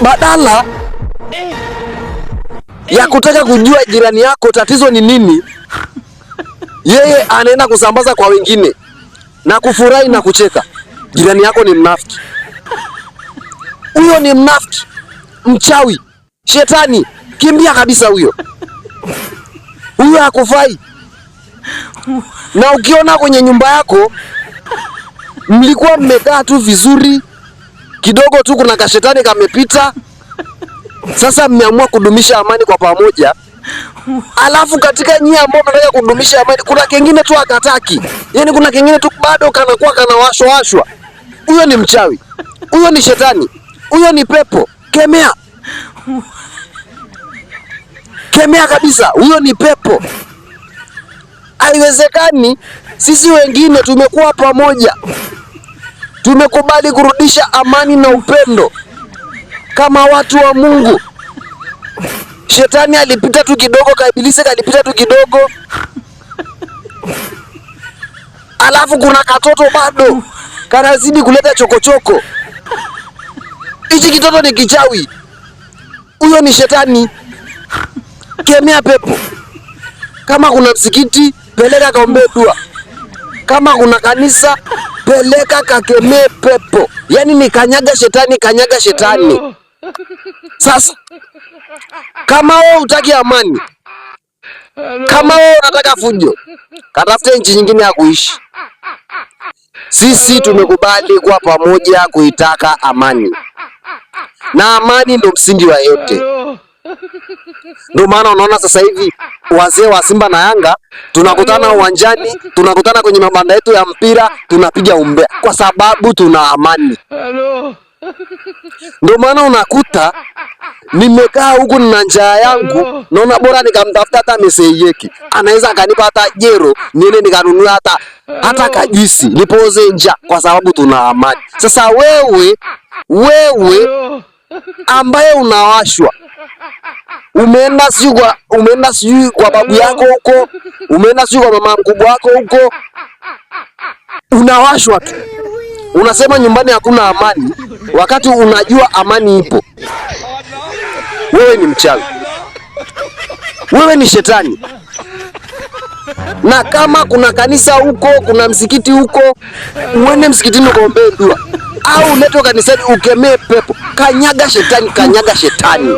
badala ya kutaka kujua jirani yako tatizo ni nini, yeye anaenda kusambaza kwa wengine na kufurahi na kucheka. Jirani yako ni mnafiki. Huyo ni mnafiki, mchawi, shetani. Kimbia kabisa huyo. Huyo hakufai. Na ukiona kwenye nyumba yako mlikuwa mmekaa tu vizuri, kidogo tu kuna kashetani kamepita, sasa mmeamua kudumisha amani kwa pamoja, alafu katika nyinyi ambao mnataka kudumisha amani kuna kingine tu akataki, yani kuna kingine tu bado kanakuwa kanawashwa. Huyo ni mchawi, huyo ni shetani, huyo ni pepo. Kemea, kemea kabisa, huyo ni pepo. Haiwezekani. Sisi wengine tumekuwa pamoja, tumekubali kurudisha amani na upendo kama watu wa Mungu. Shetani alipita tu kidogo, Ibilisi kalipita tu kidogo, alafu kuna katoto bado kanazidi kuleta chokochoko. Hichi kitoto ni kichawi, huyo ni shetani. Kemea pepo. Kama kuna msikiti, peleka kaombe dua. Kama kuna kanisa, peleka kakemee pepo. Yani ni kanyaga shetani, kanyaga shetani. Sasa kama wewe hutaki amani, kama wewe unataka fujo, katafute nchi nyingine ya kuishi. Sisi tumekubali kuwa pamoja kuitaka amani, na amani ndio msingi wa yote. Ndio maana unaona sasa hivi wazee wa Simba na Yanga tunakutana uwanjani, tunakutana kwenye mabanda yetu ya mpira, tunapiga umbea kwa sababu tuna amani. Ndio maana unakuta nimekaa huku nina njaa yangu, naona bora nikamtafuta hata Meseyeki, anaweza akanipa hata jero, niende nikanunua hata kajuisi nipoze njaa, kwa sababu tuna amani. Sasa wewe ambaye unawashwa, umeenda sijui kwa babu yako huko, umeenda sijui kwa mama mkubwa wako huko, unawashwa tu, unasema nyumbani hakuna amani, wakati unajua amani ipo. Wewe ni mchawi, wewe ni shetani. Na kama kuna kanisa huko, kuna msikiti huko, uende msikitini ukaombee dua, au uletwe kanisani ukemee pepo. Kanyaga shetani, kanyaga shetani.